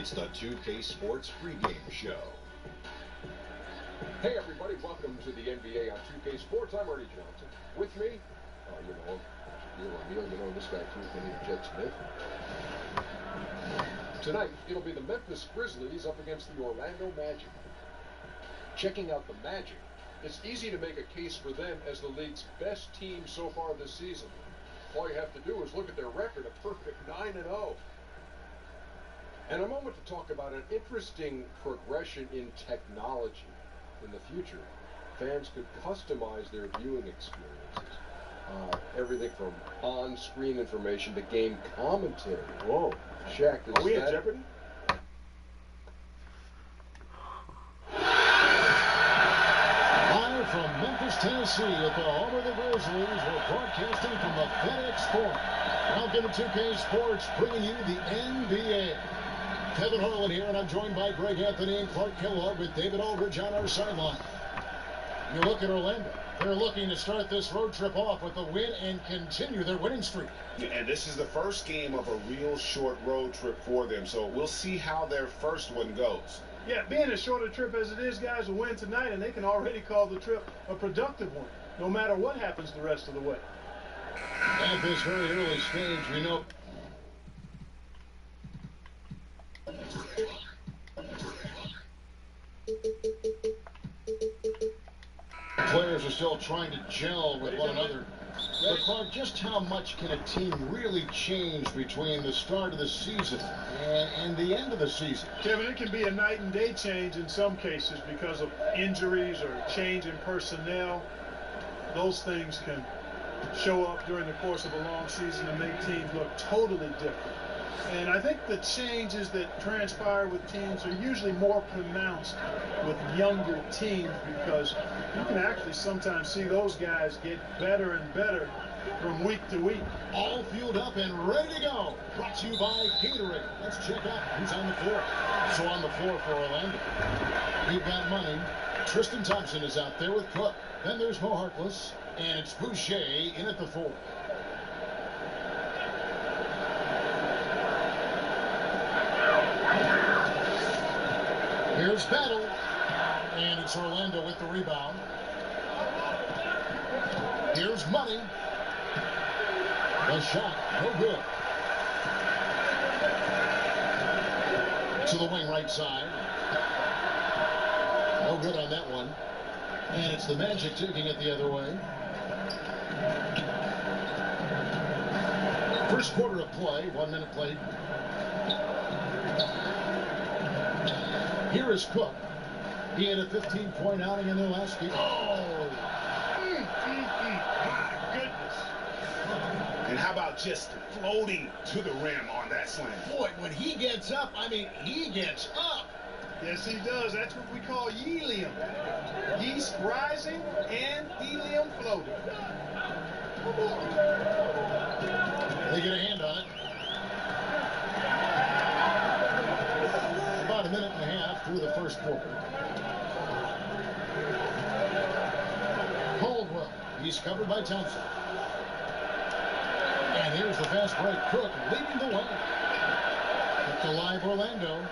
It's the 2K Sports pregame show. Hey everybody, welcome to the NBA on 2K Sports. I'm Ernie Johnson. With me, you know this guy too, named Jet Smith. Tonight, it'll be the Memphis Grizzlies up against the Orlando Magic. Checking out the Magic, it's easy to make a case for them as the league's best team so far this season. All you have to do is look at their record, a perfect 9-0. And a moment to talk about an interesting progression in technology. In the future, fans could customize their viewing experiences. Everything from on-screen information to game commentary. Whoa, Shaq, are we in jeopardy? Live from Memphis, Tennessee, at the home of the Grizzlies, we're broadcasting from the FedEx Forum. Welcome to 2K Sports, bringing you the NBA. Kevin Harlan here, and I'm joined by Greg Anthony and Clark Kellogg with David Aldridge on our sideline. You look at Orlando. They're looking to start this road trip off with a win and continue their winning streak. And this is the first game of a real short road trip for them, so we'll see how their first one goes. Yeah, being a shorter trip as it is, guys will win tonight, and they can already call the trip a productive one, no matter what happens the rest of the way. At this very early stage, we know players are still trying to gel with one another. But Clark, just how much can a team really change between the start of the season and the end of the season? Kevin, it can be a night and day change in some cases because of injuries or change in personnel. Those things can show up during the course of a long season and make teams look totally different. And I think the changes that transpire with teams are usually more pronounced with younger teams because you can actually sometimes see those guys get better and better from week to week. All fueled up and ready to go. Brought to you by Gatorade. Let's check out who's on the floor. So on the floor for Orlando, we've got Money. Tristan Thompson is out there with Cook. Then there's Mo Harkless, and it's Boucher in at the 4. Here's Battle, and it's Orlando with the rebound. Here's Money. The shot, no good. To the wing right side. No good on that one. And it's the Magic taking it the other way. First quarter of play, 1 minute played. Here is Cook. He had a 15-point outing in their last game. Oh! My goodness. And how about just floating to the rim on that slam? Boy, when he gets up, I mean, he gets up. Yes, he does. That's what we call helium. Yeast rising and helium floating. They get a hand on it. About a minute and a half through the first quarter. Caldwell, he's covered by Thompson. And here's the fast break. Cook leading the way. Kept alive Orlando.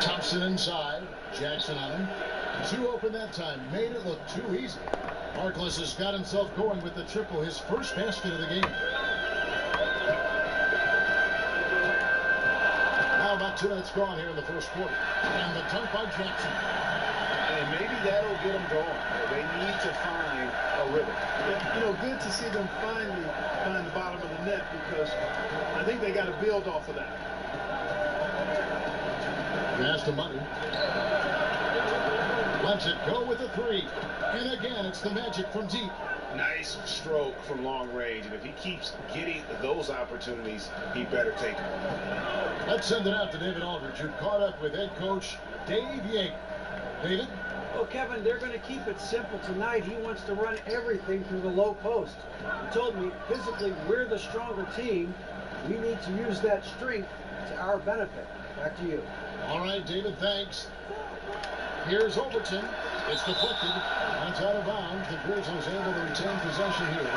Thompson inside. Jackson on him. 2 open that time. Made it look too easy. Harkless has got himself going with the triple, his first basket of the game. Now about 2 minutes gone here in the first quarter. And the dunk by Jackson. And maybe that'll get them going. They need to find a rhythm. Yeah, you know, good to see them finally find the bottom of the net because I think they got to build off of that. Pass to Money. Lets it go with the 3. And again, it's the Magic from deep. Nice stroke from long range. And if he keeps getting those opportunities, he better take them. Let's send it out to David Aldridge, who caught up with head coach Dave Yeager. David? Well, Kevin, they're going to keep it simple tonight. He wants to run everything through the low post. He told me, physically, we're the stronger team. We need to use that strength to our benefit. Back to you. All right, David, thanks. Here's Overton. It's deflected. That's out of bounds. The Grizzlies able to retain possession here.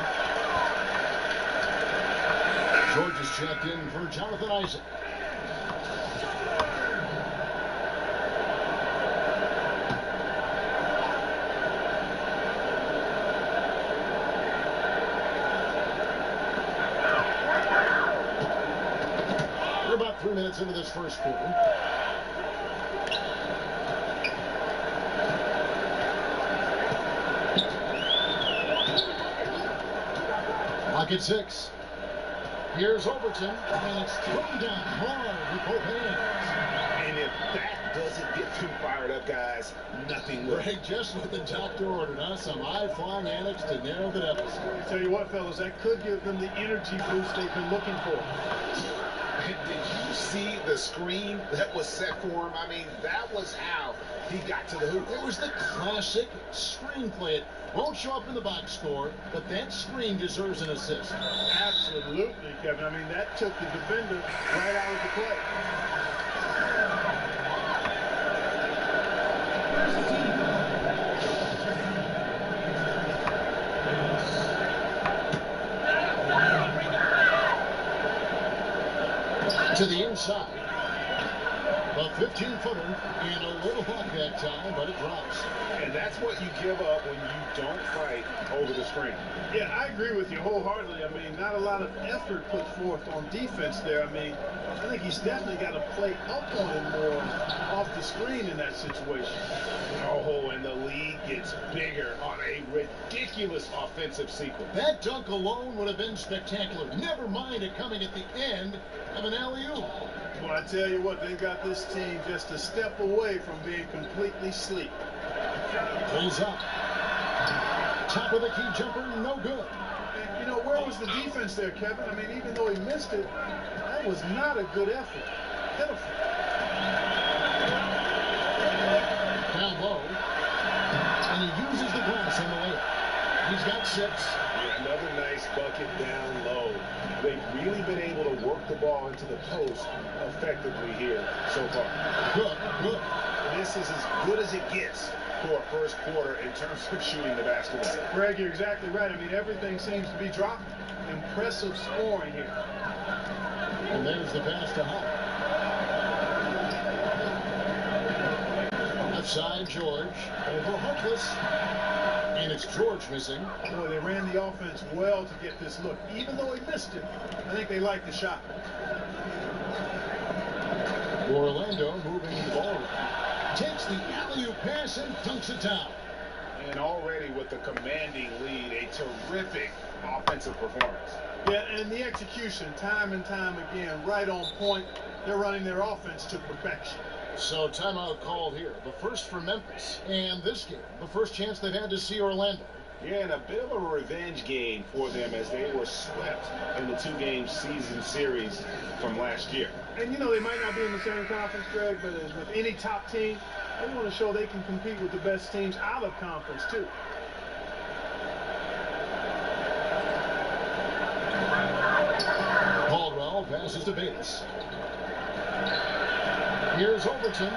George is checked in for Jonathan Isaac. We're about 3 minutes into this first quarter. Clock at 6. Here's Overton, and it's thrown down hard with both hands. And if that doesn't get too fired up, guys, nothing will. Greg, just what the doctor ordered, huh? Some high-flying annex to narrow the deficit. I tell you what, fellas, that could give them the energy boost they've been looking for. Did you see the screen that was set for him? I mean, that was how he got to the hoop. It was the classic screen play. It won't show up in the box score, but that screen deserves an assist. Absolutely, Kevin. I mean, that took the defender right out of the play. To the inside. A 15-footer and a little luck that time, but it drops. And that's what you give up when you don't fight over the screen. Yeah, I agree with you wholeheartedly. I mean, not a lot of effort put forth on defense there. I mean, I think he's definitely got to play up on it more off the screen in that situation. Oh, and the lead gets bigger on a ridiculous offensive sequence. That dunk alone would have been spectacular. Never mind it coming at the end of an alley-oop. Well, I tell you what, they've got this team just a step away from being completely sleep. Pulls up. Top of the key jumper, no good. And, you know, where was the defense there, Kevin? I mean, even though he missed it, that was not a good effort. Pitiful. Down low. And he uses the glass on the layup. He's got 6. Another nice bucket down low. They've really been able to work the ball into the post effectively here so far. Good. This is as good as it gets for a first quarter in terms of shooting the basketball. Greg, you're exactly right. I mean, everything seems to be dropping. Impressive scoring here. And there's the pass to Hunt. Left side, George. Over Hopeless. And it's George missing. Boy, they ran the offense well to get this look. Even though he missed it, I think they liked the shot. Orlando moving the ball around. Takes the alley-oop pass and dunks it down. And already with the commanding lead, a terrific offensive performance. Yeah, and the execution, time and time again, right on point. They're running their offense to perfection. So timeout called here. The first for Memphis. And this game, the first chance they've had to see Orlando. Yeah, and a bit of a revenge game for them as they were swept in the 2-game season series from last year. And, you know, they might not be in the same conference, Greg, but as with any top team, they want to show they can compete with the best teams out of conference, too. Caldwell passes to Bates. Here's Overton.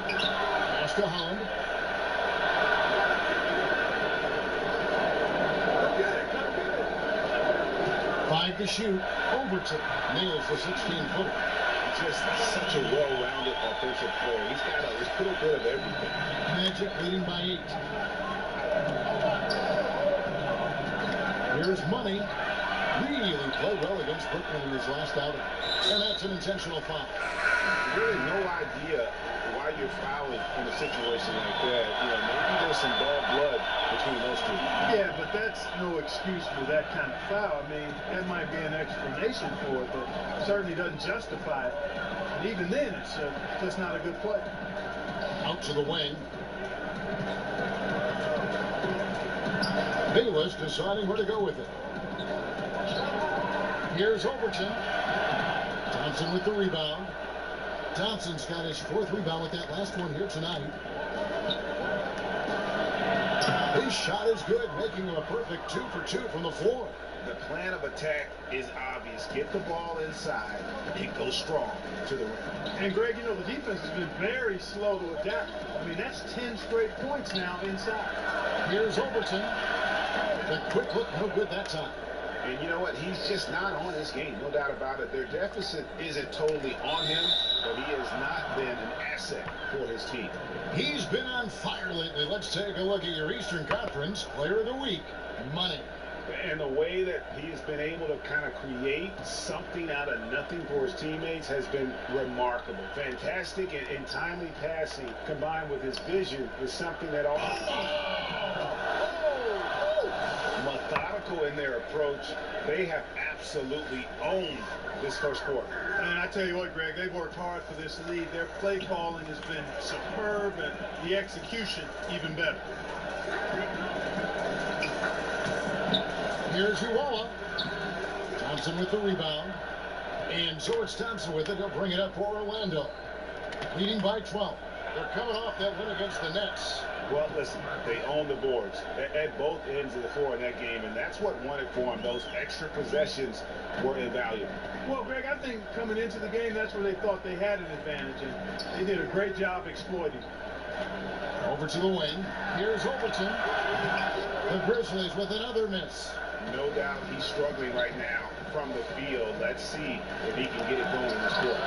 Pass to Holland. 5 to shoot. Overton nails the 16-footer. Just such a well-rounded offensive player. He's got a little bit of everything. Magic leading by 8. Here's Money. Really played well against Brooklyn in his last outing. And that's an intentional foul. Really no idea why you're fouling in a situation like that. You know, maybe there's some bad blood between those two. Yeah, but that's no excuse for that kind of foul. I mean, that might be an explanation for it, but certainly doesn't justify it. And even then, it's just not a good play. Out to the wing. Bayless deciding where to go with it. Here's Overton. Thompson with the rebound. Thompson's got his 4th rebound with that last one here tonight. His shot is good, making him a perfect 2 for 2 from the floor. The plan of attack is obvious. Get the ball inside and go strong to the rim. And Greg, you know, the defense has been very slow to adapt. I mean, that's 10 straight points now inside. Here's Overton. The quick look, no good that time. And you know what? He's just not on his game, no doubt about it. Their deficit isn't totally on him, but he has not been an asset for his team. He's been on fire lately. Let's take a look at your Eastern Conference Player of the Week, Money. And the way that he's been able to kind of create something out of nothing for his teammates has been remarkable. Fantastic and timely passing combined with his vision is something that all methodical in their approach. They have absolutely owned this first quarter. And I tell you what, Greg, they've worked hard for this lead. Their play calling has been superb, and the execution even better. Here's Uwala. Thompson with the rebound. And so it's Thompson with it. He'll bring it up for Orlando. Leading by 12. They're coming off that win against the Nets. Well, listen, they own the boards at both ends of the floor in that game, and that's what won it for them. Those extra possessions were invaluable. Well, Greg, I think coming into the game, that's where they thought they had an advantage, and they did a great job exploiting it. Over to the wing. Here's Overton. The Grizzlies with another miss. No doubt he's struggling right now from the field. Let's see if he can get it going in this quarter.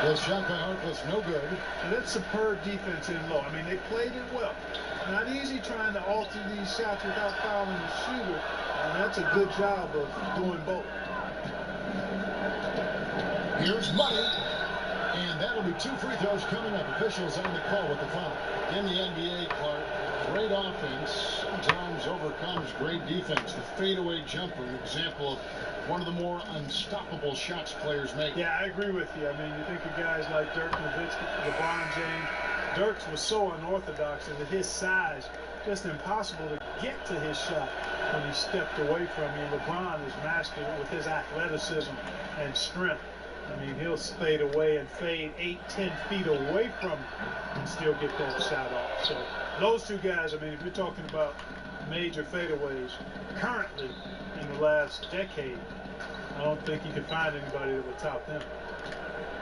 The shot by Harkless, no good. And that's superb defense in low. I mean, they played it well. Not easy trying to alter these shots without fouling the shooter, and that's a good job of doing both. Here's Money. And that'll be 2 free throws coming up. Officials on the call with the foul. In the NBA, Clark, great offense sometimes overcomes great defense. The fadeaway jumper, an example of one of the more unstoppable shots players make. Yeah, I agree with you. I mean, you think of guys like Dirk Nowitzki, LeBron James. Dirk's was so unorthodox, and at his size, just impossible to get to his shot when he stepped away from you. LeBron has mastered it with his athleticism and strength. I mean, he'll fade away and fade 8-10 feet away from him and still get that shot off. So those two guys, I mean, if you're talking about major fadeaways currently in the last decade, I don't think you can find anybody that would top them.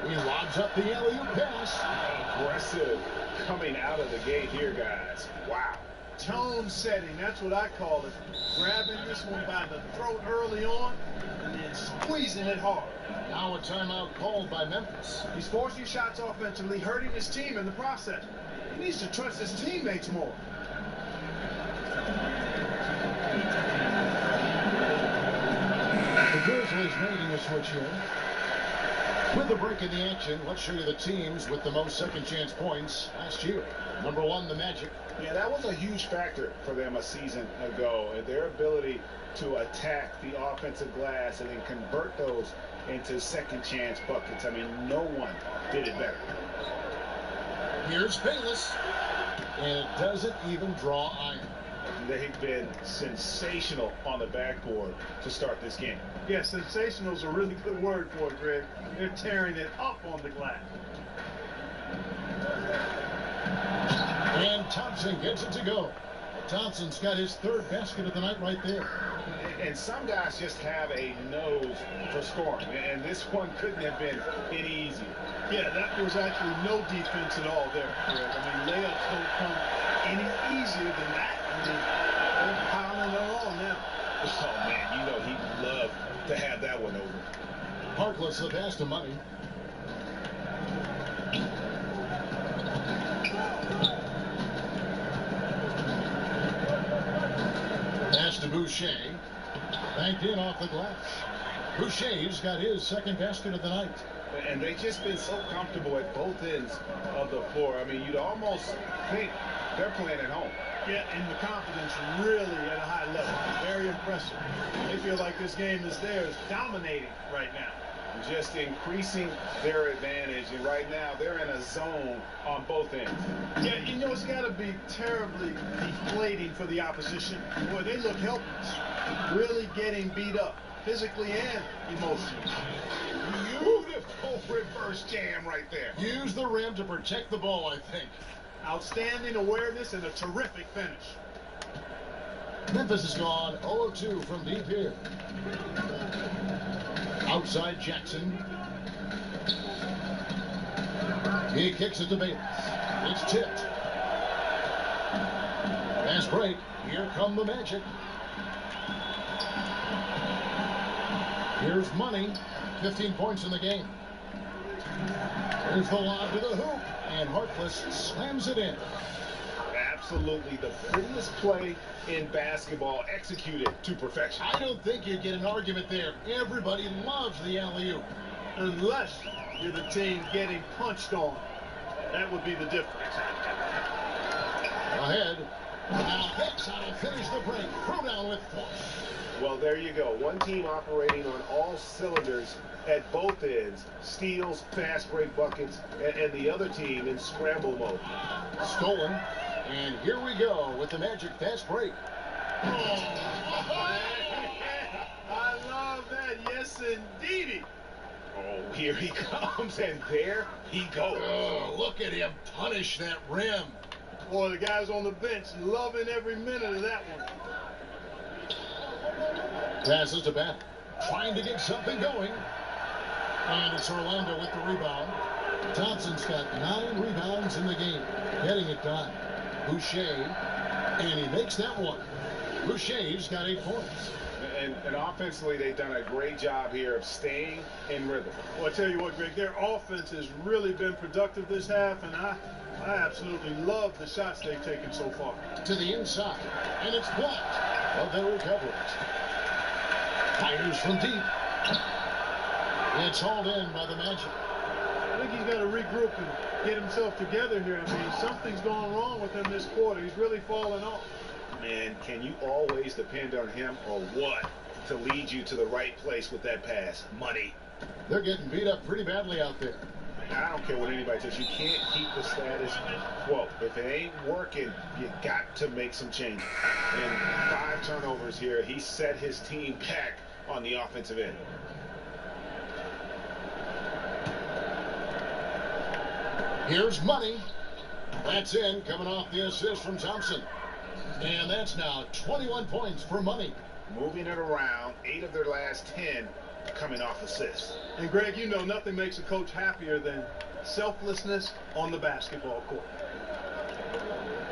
He lobs up the alley-oop pass. Aggressive coming out of the gate here, guys. Wow. Tone setting, that's what I call it. Grabbing this one by the throat early on and then squeezing it hard. Now a timeout called by Memphis. He's forcing shots offensively, hurting his team in the process. He needs to trust his teammates more. The Grizzlies making a switch here. With the break in the action, let's show you the teams with the most second chance points last year. Number 1, the Magic. Yeah, that was a huge factor for them a season ago. Their ability to attack the offensive glass and then convert those into second chance buckets. I mean, no one did it better. Here's Bayless. And it doesn't even draw iron. They've been sensational on the backboard to start this game. Yeah, sensational is a really good word for it, Greg. They're tearing it up on the glass. And Thompson gets it to go. Thompson's got his 3rd basket of the night right there. And some guys just have a nose for scoring, and this one couldn't have been any easier. Yeah, that was actually no defense at all there, Greg. I mean, layups don't come any easier than that. I mean, they're piling it on now. Oh, man, you know he'd love to have that one over. Harkless the pass to Money. Pass to Boucher. Banked in off the glass. Boucher's got his 2nd basket of the night. And they've just been so comfortable at both ends of the floor. I mean, you'd almost think they're playing at home. Yeah, and the confidence really at a high level. Very impressive. They feel like this game is theirs, dominating right now. Just increasing their advantage, and right now they're in a zone on both ends. Yeah, you know, it's got to be terribly deflating for the opposition. Boy, they look helpless, really getting beat up, physically and emotionally. Beautiful reverse jam right there. Use the rim to protect the ball, I think. Outstanding awareness and a terrific finish. Memphis is gone 0-2 from deep here. Outside Jackson. He kicks it to Bayless. It's tipped. Fast break. Here come the Magic. Here's Money, 15 points in the game. Here's the lob to the hoop, and Harkless slams it in. Absolutely the prettiest play in basketball, executed to perfection. I don't think you get an argument there. Everybody loves the alley-oop. Unless you're the team getting punched on. That would be the difference. Ahead. Now that's how to finish the break. Throw down with force. Well, there you go. One team operating on all cylinders at both ends. Steals, fast break buckets, and the other team in scramble mode. Stolen. And here we go with the Magic fast break. I love that. Yes, indeedy. Oh, here he comes, and there he goes. Oh, look at him punish that rim. Boy, the guys on the bench loving every minute of that one. Passes to Beth, trying to get something going. And it's Orlando with the rebound. Thompson's got 9 rebounds in the game, getting it done. Boucher, and he makes that one. Boucher's got 8 points. And offensively, they've done a great job here of staying in rhythm. Well, I tell you what, Greg, their offense has really been productive this half, and I absolutely love the shots they've taken so far. To the inside, and it's blocked. But they recover it. Fires from deep. It's hauled in by the Magic. I think he's got to regroup and get himself together here. I mean, something's going wrong with him this quarter. He's really falling off. Man, can you always depend on him or what to lead you to the right place with that pass? Money. They're getting beat up pretty badly out there. I don't care what anybody says. You can't keep the status quo. If it ain't working, you got to make some changes. And 5 turnovers here. He set his team back on the offensive end. Here's Money. That's in, coming off the assist from Thompson. And that's now 21 points for Money. Moving it around, 8 of their last 10 coming off assists. And Greg, you know nothing makes a coach happier than selflessness on the basketball court.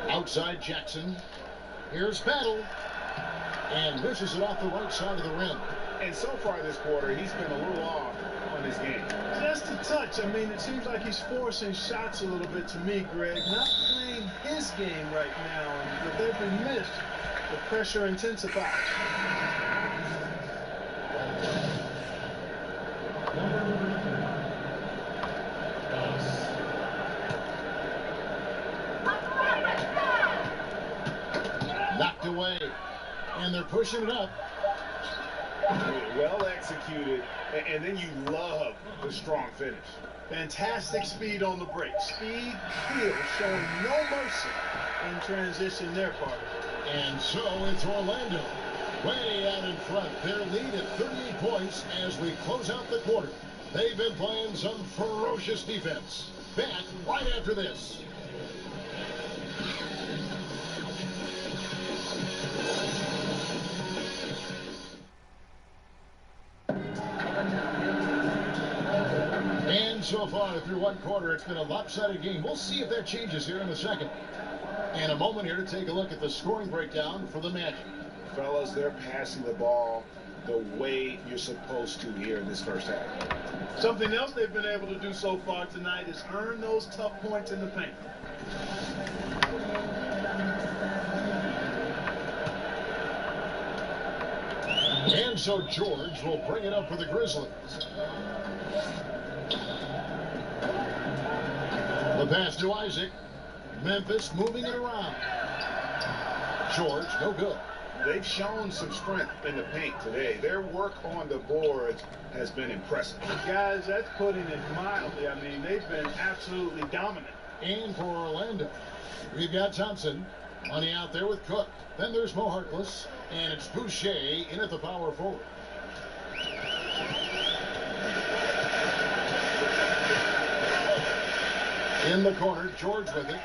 Outside Jackson. Here's Battle. And misses it off the right side of the rim. And so far this quarter, he's been a little off on his game. Just a touch. I mean, it seems like he's forcing shots a little bit to me, Greg. Not playing his game right now. And with every miss, the pressure intensifies. Knocked away. And they're pushing it up. Well executed, and then you love the strong finish. Fantastic speed on the break. Speed, feel, showing no mercy in transition their part. And so it's Orlando way out in front. Their lead at 38 points as we close out the quarter. They've been playing some ferocious defense. Back right after this. And so far through one quarter, it's been a lopsided game. We'll see if that changes here in a second. And a moment here to take a look at the scoring breakdown for the Magic. Fellas, they're passing the ball the way you're supposed to here in this first half. Something else they've been able to do so far tonight is earn those tough points in the paint. And so George will bring it up for the Grizzlies. The pass to Isaac. Memphis moving it around. George, no good. They've shown some strength in the paint today. Their work on the boards has been impressive. Guys, that's putting it mildly. I mean, they've been absolutely dominant. And for Orlando, we've got Thompson. Money out there with Cook. Then there's Mo Harkless. And it's Boucher in at the power forward. In the corner, George with it.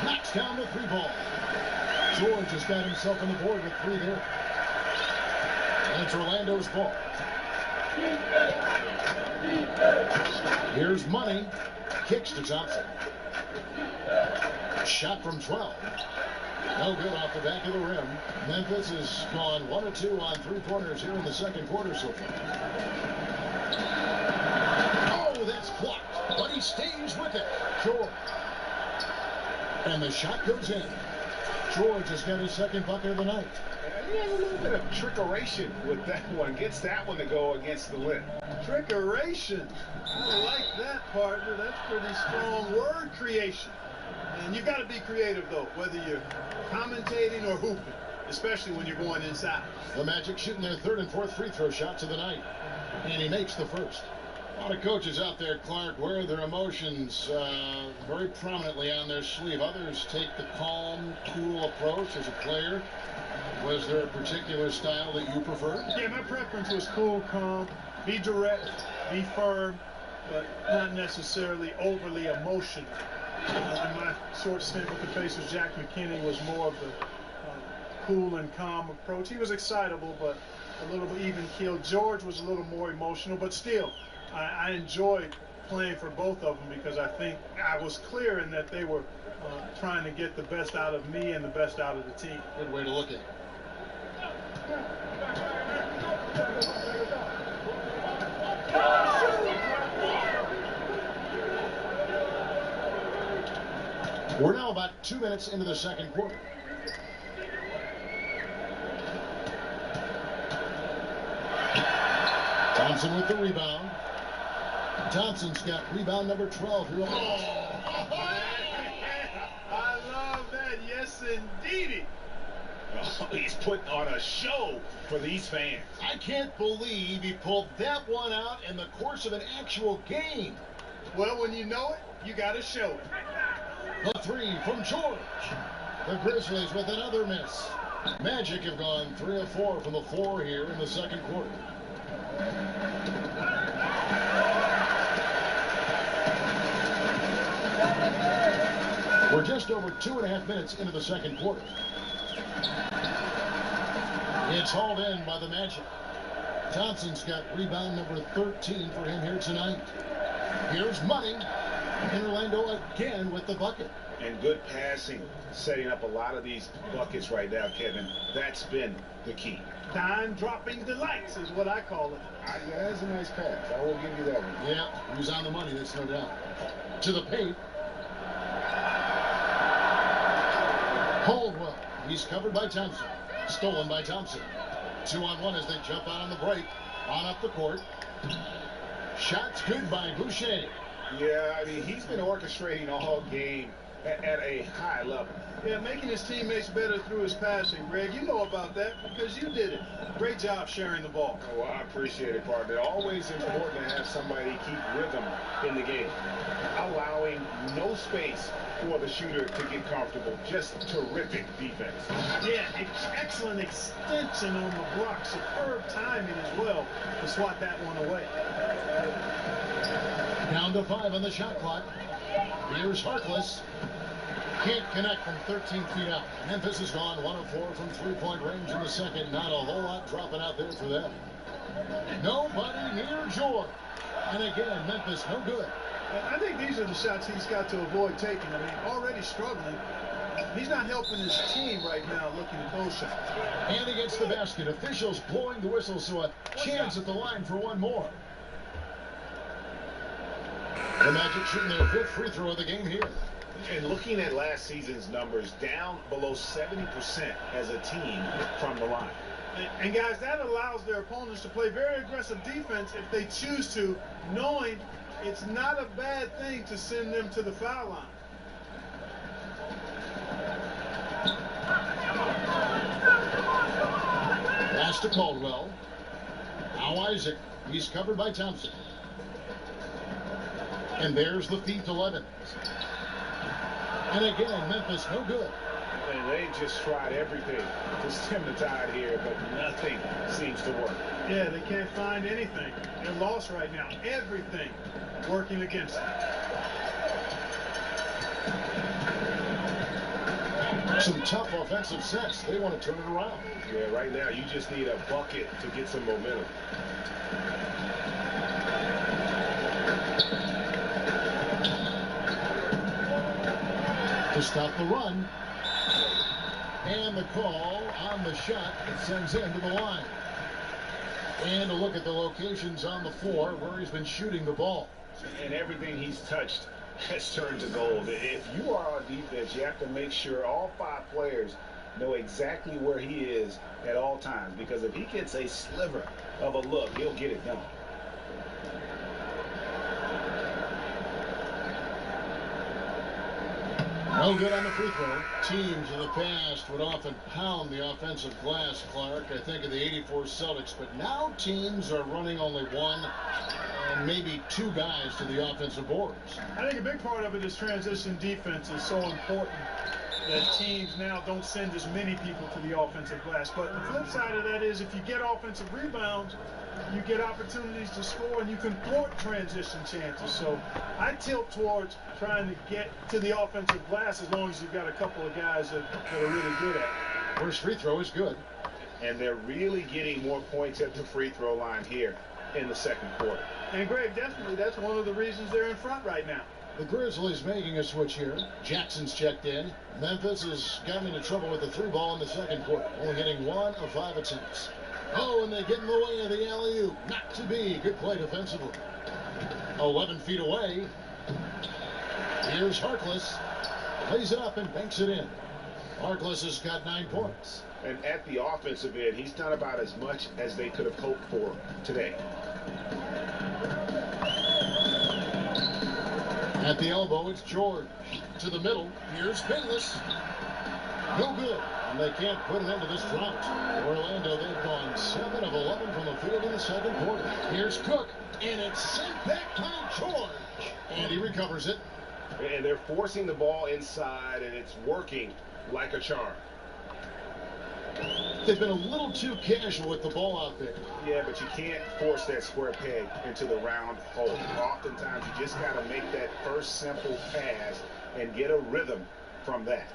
Knocks down the 3-ball. George has got himself on the board with 3 there. And it's Orlando's ball. Here's Money. Kicks to Thompson. Shot from 12. No good off the back of the rim. Memphis has gone 1 of 2 on three-pointers here in the second quarter so far. Oh, that's blocked, but he stays with it. George. And the shot goes in. George has got his second bucket of the night. He has a little bit of trickeration with that one. Gets that one to go against the lip. Trickeration. I like that, partner. That's pretty strong word creation. And you've got to be creative, though, whether you're commentating or hooping, especially when you're going inside. The Magic shooting their third and fourth free throw shots of the night. And he makes the first. A lot of coaches out there, Clark, wear their emotions very prominently on their sleeve. Others take the calm, cool approach as a player. Was there a particular style that you preferred? Yeah, my preference was cool, calm, be direct, be firm, but not necessarily overly emotional. In my short stint with the Pacers, Jack McKinney was more of the cool and calm approach. He was excitable, but a little bit even keeled. George was a little more emotional, but still, I enjoyed playing for both of them because I think I was clear in that they were trying to get the best out of me and the best out of the team. Good way to look at it. We're now about 2 minutes into the second quarter. Thompson with the rebound. Thompson's got rebound number 12. I love that. Yes, indeedy. Oh, he's putting on a show for these fans. I can't believe he pulled that one out in the course of an actual game. Well, when you know it, you got to show it. The three from George. The Grizzlies with another miss. Magic have gone 3 of 4 from the floor here in the second quarter. We're just over 2.5 minutes into the second quarter. It's hauled in by the Magic. Thompson's got rebound number 13 for him here tonight. Here's Money. And Orlando again with the bucket. And good passing, setting up a lot of these buckets right now, Kevin. That's been the key. Time-dropping delights is what I call it. That's a nice pass. I will give you that one. Yeah, he was on the money, that's no doubt. To the paint. Caldwell. He's covered by Thompson. Stolen by Thompson. 2-on-1 as they jump out on the break. On up the court. Shots good by Boucher. Yeah, I mean, he's been orchestrating all game at a high level. Yeah, making his teammates better through his passing. Greg, you know about that because you did it. Great job sharing the ball. Oh, well, I appreciate it, partner. Always important to have somebody keep rhythm in the game. Allowing no space for the shooter to get comfortable. Just terrific defense. Yeah, excellent extension on the block. Superb timing as well to swat that one away. Down to 5 on the shot clock. Here's Harkless. Can't connect from 13 feet out. Memphis has gone 1 of 4 from three-point range in the second. Not a whole lot dropping out there for them. Nobody near George. And again, Memphis no good. I think these are the shots he's got to avoid taking. I mean, already struggling. He's not helping his team right now looking to close shots. And against the basket. Officials blowing the whistle, so a chance at the line for one more. The Magic shooting their 5th free throw of the game here. And looking at last season's numbers, down below 70% as a team from the line. And guys, that allows their opponents to play very aggressive defense if they choose to, knowing it's not a bad thing to send them to the foul line. Pass to Caldwell. Now Isaac. He's covered by Thompson. And there's the feed to Levin. And again, Memphis no good. And they just tried everything to stem the tide here, but nothing seems to work. Yeah, they can't find anything. They're lost right now. Everything working against them. Some tough offensive sets. They want to turn it around. Yeah, right now you just need a bucket to get some momentum. To stop the run. And the call on the shot, it sends into the line. And a look at the locations on the floor where he's been shooting the ball. And everything he's touched has turned to gold. If you are on defense, you have to make sure all 5 players know exactly where he is at all times, because if he gets a sliver of a look, he'll get it done. No good on the free throw. Teams in the past would often pound the offensive glass, Clark. I think of the '84 Celtics, but now teams are running only 1 and maybe 2 guys to the offensive boards. I think a big part of it is transition defense is so important that teams now don't send as many people to the offensive glass. But the flip side of that is if you get offensive rebounds, you get opportunities to score and you can thwart transition chances. So I tilt towards trying to get to the offensive glass as long as you've got a couple of guys that are really good at it. First free throw is good. And they're really getting more points at the free throw line here in the second quarter. And Greg, definitely that's one of the reasons they're in front right now. The Grizzlies making a switch here. Jackson's checked in. Memphis has gotten into trouble with the 3 ball in the second quarter, only hitting 1 of 5 attempts. Oh, and they get in the way of the alley-oop. Not to be. Good play defensively. 11 feet away. Here's Harkless. Lays it up and banks it in. Harkless has got 9 points. And at the offensive end, he's done about as much as they could have hoped for today. At the elbow, it's George. To the middle, here's Bayless. No good. And they can't put it into this drought. Orlando, they've gone 7 of 11 from the field in the second quarter. Here's Cook, and it's sent back by George. And he recovers it. And they're forcing the ball inside, and it's working like a charm. They've been a little too casual with the ball out there. Yeah, but you can't force that square peg into the round hole. Oftentimes, you just got to make that first simple pass and get a rhythm from that.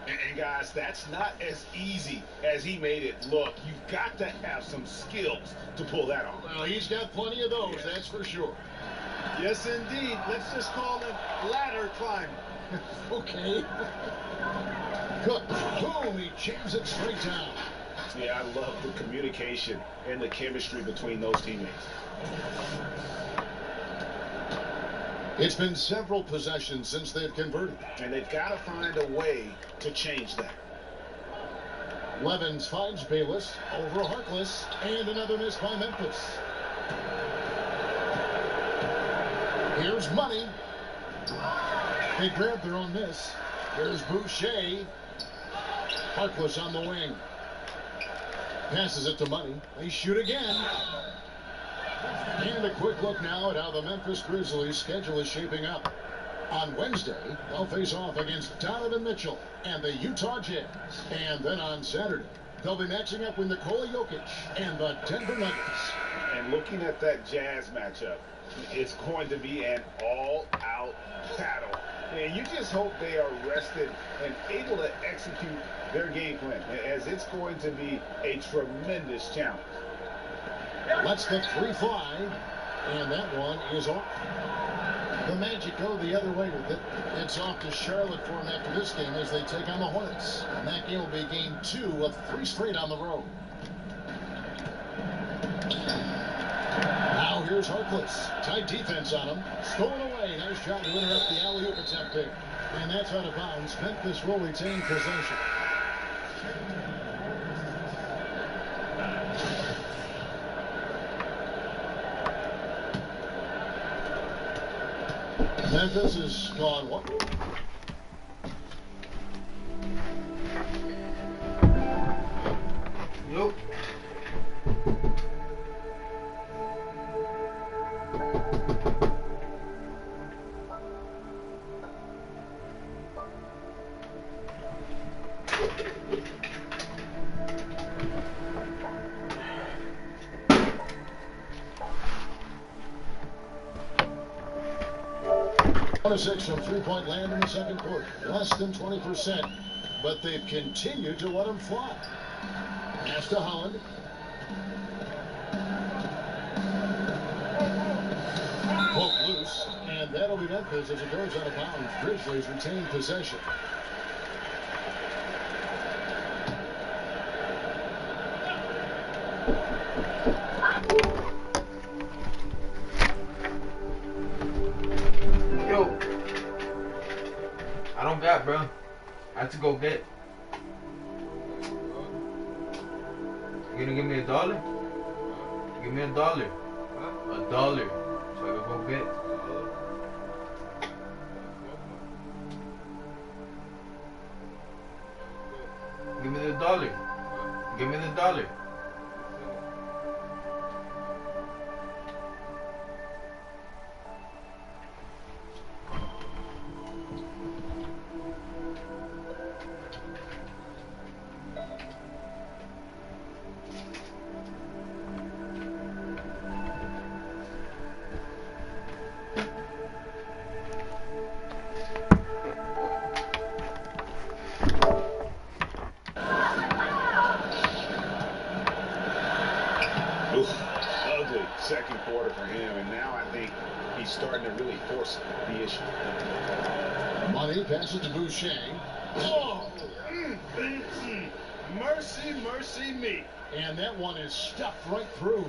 And guys, that's not as easy as he made it look. You've got to have some skills to pull that off. Well, he's got plenty of those, that's for sure. Yes, indeed. Let's just call him ladder climbing. Okay. Cook, boom, he jams it straight down. Yeah, I love the communication and the chemistry between those teammates. It's been several possessions since they've converted. And they've got to find a way to change that. Levens finds Bayless over Harkless, and another miss by Memphis. Here's Money. They grab their own miss. Here's Boucher. Harkless on the wing. Passes it to Money. They shoot again. And a quick look now at how the Memphis Grizzlies' schedule is shaping up. On Wednesday, they'll face off against Donovan Mitchell and the Utah Jazz. And then on Saturday, they'll be matching up with Nikola Jokic and the Denver Nuggets. And looking at that Jazz matchup, it's going to be an all-out battle. And you just hope they are rested and able to execute their game plan, as it's going to be a tremendous challenge. Lets the 3 fly, and that one is off. The Magic go the other way with it. It's off to Charlotte for them after this game as they take on the Hornets. And that game will be game 2 of 3 straight on the road. Now here's Harkless. Tight defense on him. Stolen away. Nice job to interrupt the alley-oop attempt there. And that's out of bounds. Memphis will retain possession. Memphis has gone what? Nope. One of 6 from three-point land in the second quarter. Less than 20%. But they've continued to let them fly. Pass to Holland. Poked loose. And that'll be Memphis as it goes out of bounds. Grizzlies retain possession. I don't got, bro. I have to go get. You gonna give me $1? Give me $1. $1. So I can go get. Give me the $1. Give me the $1. Ugly second quarter for him, and now I think he's starting to really force the issue. Money passes to Boucher. Oh! Mercy, mercy me. And that one is stuffed right through.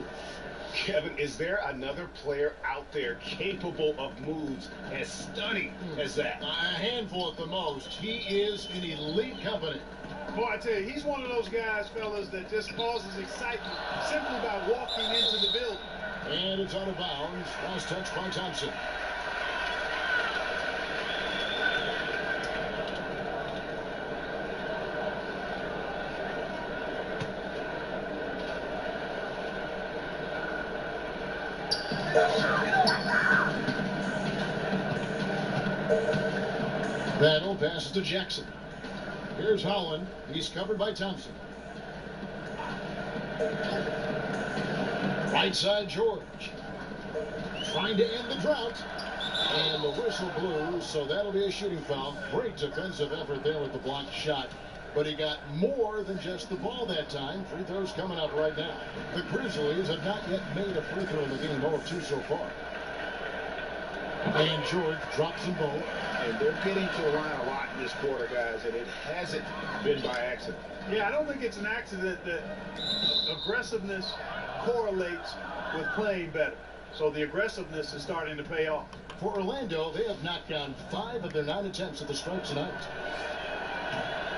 Kevin, is there another player out there capable of moves as stunning as that? A handful at the most. He is in elite company. Boy, I tell you, he's one of those guys, fellas, that just causes excitement simply by walking into the building. And it's out of bounds. Last touch by Thompson. Battle passes to Jackson. Here's Holland. He's covered by Thompson. Right side, George. Trying to end the drought. And the whistle blew, so that'll be a shooting foul. Great defensive effort there with the blocked shot. But he got more than just the ball that time. Free throws coming up right now. The Grizzlies have not yet made a free throw in the game, 0 of 2 so far. And George drops them both. And they're getting to the line a lot in this quarter, guys, and it hasn't been by accident. Yeah, I don't think it's an accident that aggressiveness correlates with playing better. So the aggressiveness is starting to pay off. For Orlando, they have knocked down 5 of their 9 attempts at the stripe tonight.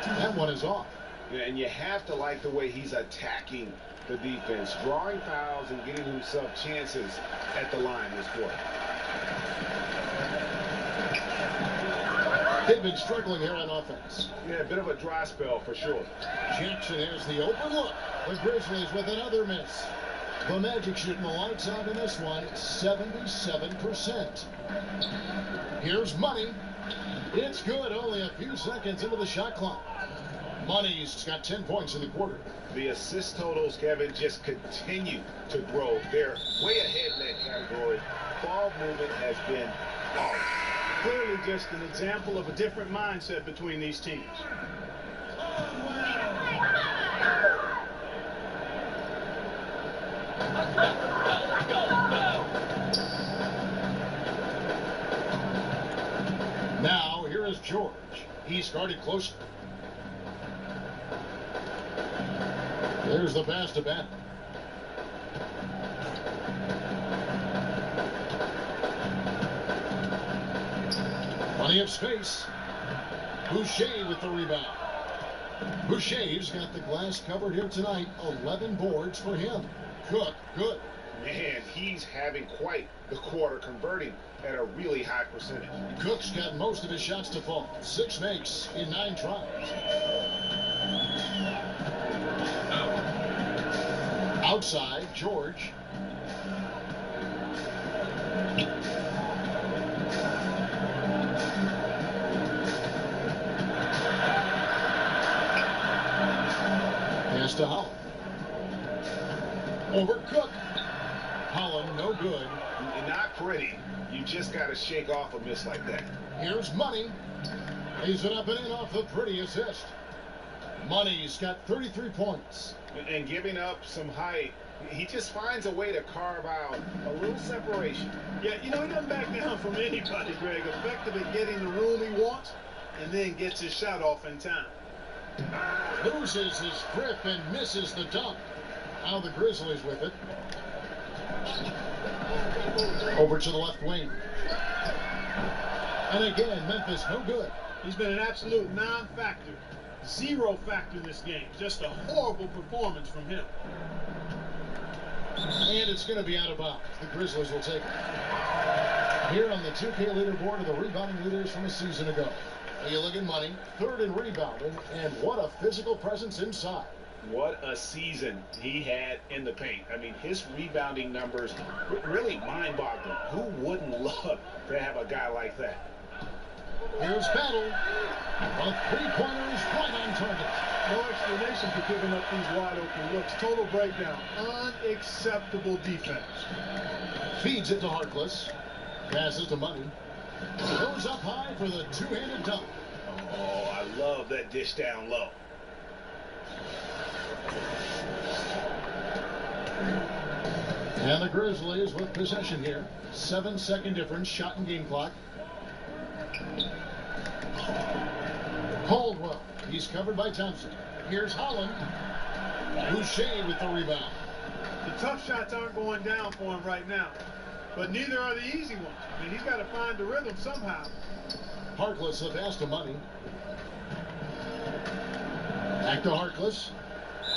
That one is off. And you have to like the way he's attacking the defense, drawing fouls and getting himself chances at the line this quarter. They've been struggling here on offense. Yeah, a bit of a dry spell for sure. Jackson has the open look. The Grizzlies with another miss. The Magic shooting the lights out in this one, 77%. Here's Money. It's good, only a few seconds into the shot clock. Money's got 10 points in the quarter. The assist totals, Kevin, just continue to grow. They're way ahead in that category. Ball movement has been flawless. Clearly just an example of a different mindset between these teams. Now, here is George. He started close. There's the pass to Bat. Plenty of space. Boucher with the rebound. Boucher's got the glass covered here tonight. 11 boards for him. Cook, good. Man, he's having quite the quarter, converting at a really high percentage. Cook's got most of his shots to fall. 6 makes in 9 tries. Outside, George. Pass to Holland. Over Cook. Holland, no good. Not pretty. You just got to shake off a miss like that. Here's Money. Lays it up and in off the pretty assist. Money's got 33 points. And giving up some height, he just finds a way to carve out a little separation. Yeah, you know, he doesn't back down from anybody, Greg. Effective at getting the room he wants and then gets his shot off in time. Loses his grip and misses the dunk. Now the Grizzlies with it. Over to the left wing. And again, Memphis no good. He's been an absolute non-factor. Zero factor in this game. Just a horrible performance from him. And it's going to be out of bounds. The Grizzlies will take it. Here on the 2K leaderboard are the rebounding leaders from a season ago. You look at Money, third in rebounding, and what a physical presence inside. What a season he had in the paint. I mean, his rebounding numbers really mind-boggling. Who wouldn't love to have a guy like that? Here's Battle. A three-pointers right on target. No explanation for giving up these wide-open looks. Total breakdown. Unacceptable defense. Feeds it to Harkless. Passes to Money. Goes up high for the two-handed dunk. Oh, I love that dish down low. And the Grizzlies with possession here. 7-second difference, shot and game clock. Caldwell, he's covered by Thompson. Here's Holland. Boucher with the rebound. The tough shots aren't going down for him right now, but neither are the easy ones. I mean, he's got to find the rhythm somehow. Harkless, the pass to Money. Back to Harkless.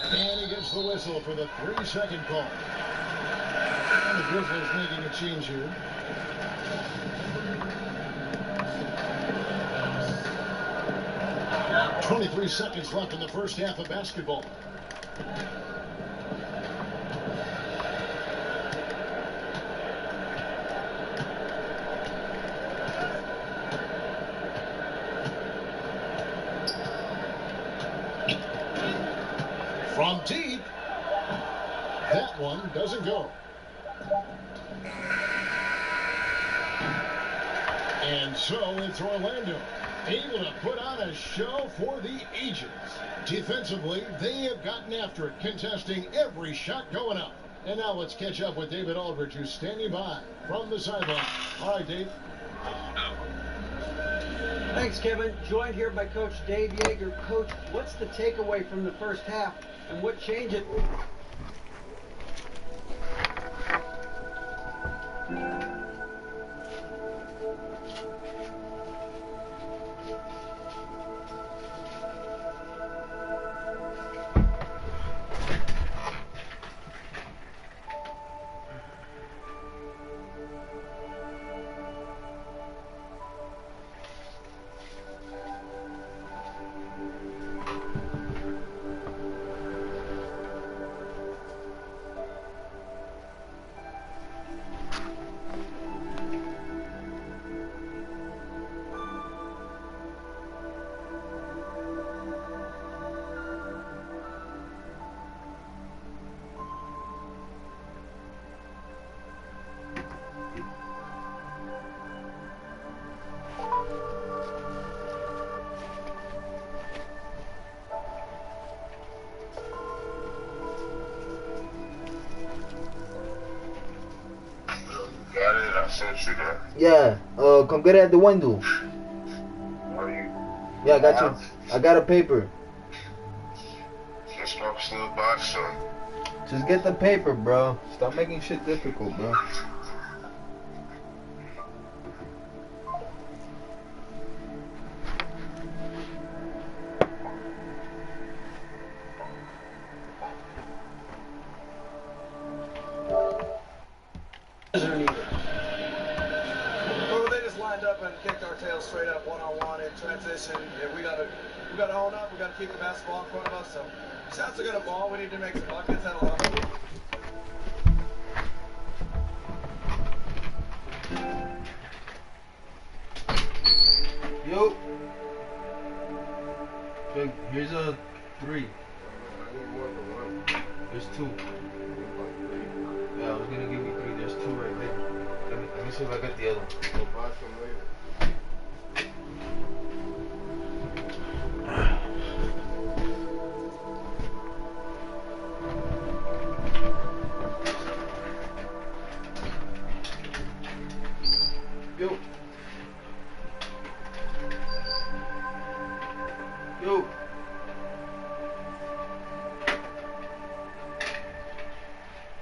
And he gets the whistle for the 3-second call. And the Grizzlies making a change here. .23 seconds left in the first half of basketball. From deep, that one doesn't go. And so it's Orlando, able to put on a show for the ages. Defensively, they have gotten after it, contesting every shot going up. And now let's catch up with David Aldridge, who's standing by from the sideline. All right, Dave. Thanks, Kevin. Joined here by Coach Dave Yeager. Coach, what's the takeaway from the first half, and what changed it? Yeah, come get it at the window. Yeah, I got you. I got a paper. Just get the paper, bro. Stop making shit difficult, bro. Straight up one-on-one in transition. Yeah, we gotta own up. We gotta keep the basketball in front of us. So shots are gonna fall. We need to make some buckets. That'll help. Yo. Big, here's a 3. There's 2. Yeah, I was gonna give you 3. There's 2 right there. Let me see if I got the other one. We'll buy some later. Yo. Yo.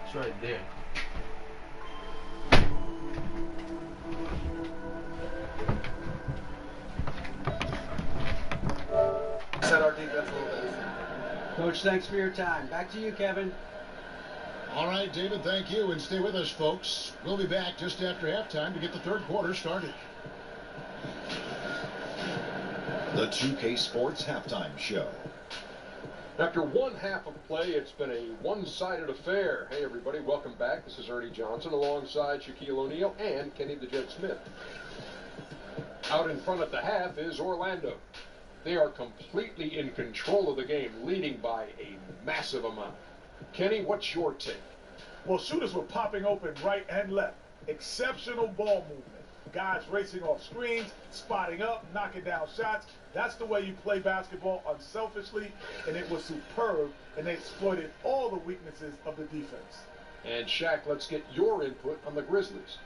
It's right there. reset our defense a little bit. Coach, thanks for your time. Back to you, Kevin. All right, David, thank you. And stay with us, folks. We'll be back just after halftime to get the third quarter started. The 2K Sports Halftime Show. After one half of play, it's been a one-sided affair. Hey, everybody, welcome back. This is Ernie Johnson alongside Shaquille O'Neal and Kenny the Jet Smith. Out in front at the half is Orlando. They are completely in control of the game, leading by a massive amount. Kenny, what's your take? Well, shooters were popping open right and left. Exceptional ball movement. Guys racing off screens, spotting up, knocking down shots. That's the way you play basketball unselfishly, and it was superb, and they exploited all the weaknesses of the defense. And Shaq, let's get your input on the Grizzlies.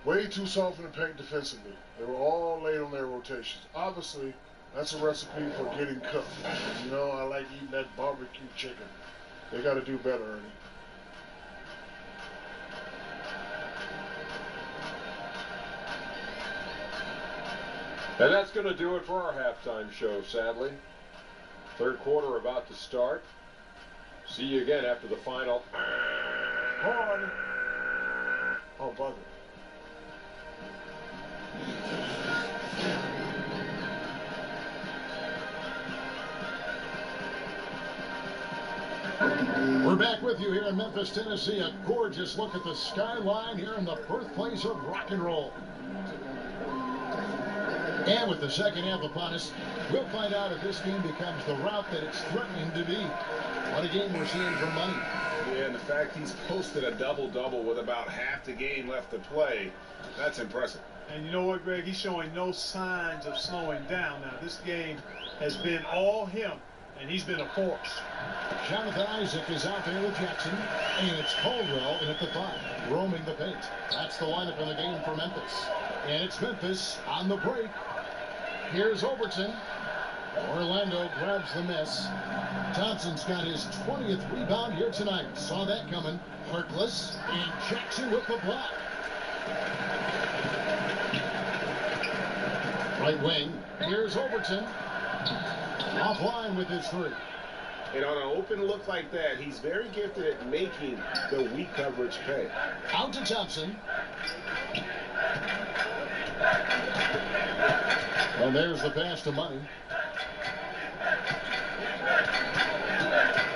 Way too soft in the paint defensively. They were all late on their rotations. Obviously, that's a recipe for getting cooked. You know, I like eating that barbecue chicken. They got to do better, Ernie. And that's going to do it for our halftime show, sadly. Third quarter about to start. See you again after the final. Horn. Oh, buzzer. We're back with you here in Memphis, Tennessee. A gorgeous look at the skyline here in the birthplace of rock and roll. And with the second half upon us, we'll find out if this game becomes the route that it's threatening to be. What a game we're seeing for money. Yeah, and the fact he's posted a double-double with about half the game left to play, that's impressive. And you know what, Greg? He's showing no signs of slowing down. Now, this game has been all him, and he's been a force. Jonathan Isaac is out there with Jackson, and it's Caldwell in at the 5, roaming the paint. That's the lineup in the game for Memphis. And it's Memphis on the break. Here's Overton. Orlando grabs the miss. Thompson's got his 20th rebound here tonight. Saw that coming. Harkless and Jackson with the block. Right wing. Here's Overton. Offline with his 3. And on an open look like that, he's very gifted at making the weak coverage pay. Out to Thompson. And there's the pass to Money.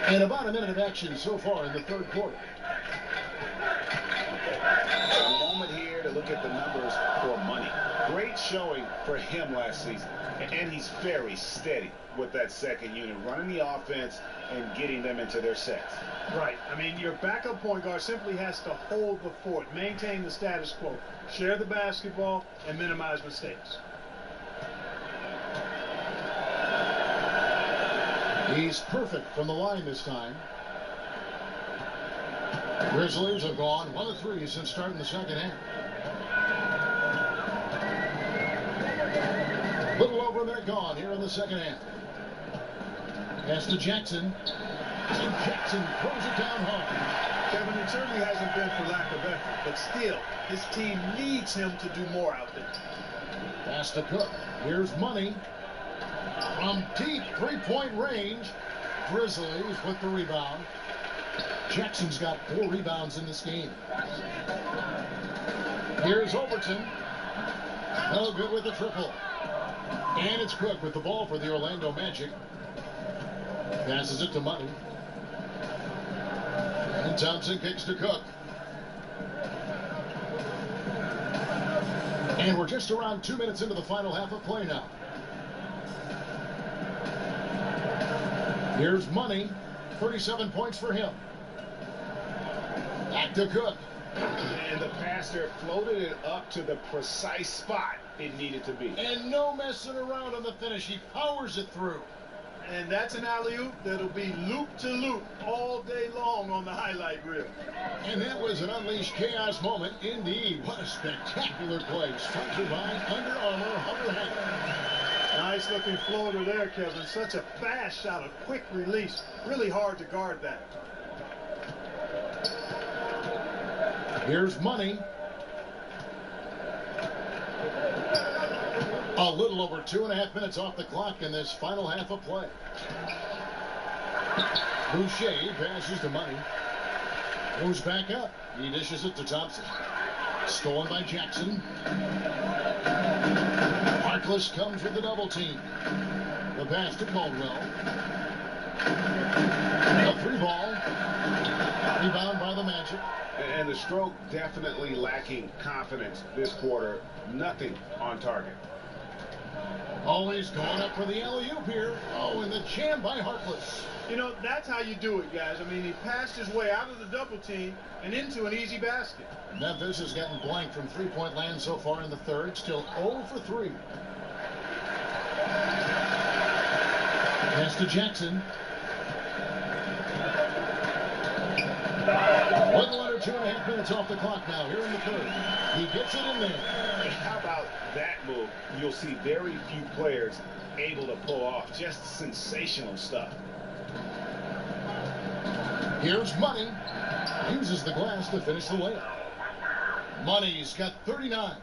And about a minute of action so far in the third quarter. A moment here to look at the numbers for Money. Great showing for him last season. And he's very steady with that second unit, running the offense and getting them into their sets. Right. I mean, your backup point guard simply has to hold the fort, maintain the status quo, share the basketball, and minimize mistakes. He's perfect from the line this time. Grizzlies have gone 1 of 3 since starting the second half. Little over a minute gone here in the second half. Pass to Jackson. And Jackson throws it down hard. Kevin, it certainly hasn't been for lack of effort, but still, his team needs him to do more out there. Pass to Cook. Here's Money. From deep three-point range, Grizzlies with the rebound. Jackson's got 4 rebounds in this game. Here's Overton. No good with the triple. And it's Cook with the ball for the Orlando Magic. Passes it to Money. And Thompson kicks to Cook. And we're just around 2 minutes into the final half of play now. Here's Money. 37 points for him. Back to Cook. And the passer floated it up to the precise spot it needed to be. And no messing around on the finish. He powers it through. And that's an alley-oop that'll be loop-to-loop all day long on the highlight reel. And that was an unleashed chaos moment indeed. What a spectacular play. Sponsored by Under Armour Hunter Hank. Nice looking floater there, Kevin. Such a fast shot, a quick release. Really hard to guard that. Here's Money. A little over 2.5 minutes off the clock in this final half of play. Boucher passes to Money. Goes back up. He dishes it to Thompson. Stolen by Jackson. Harkless comes with the double team. The pass to Caldwell. A free ball. Rebound by the Magic. And the stroke definitely lacking confidence this quarter. Nothing on target. Always going up for the alley-oop here. Oh, and the jam by Harkless. You know, that's how you do it, guys. I mean, he passed his way out of the double team and into an easy basket. Memphis has gotten blank from three-point land so far in the third. Still 0 for 3. Pass to Jackson. Little under 2.5 minutes off the clock now here in the third. He gets it in there. How about that move? You'll see very few players able to pull off just sensational stuff. Here's Money. Uses the glass to finish the layup. Money's got 39.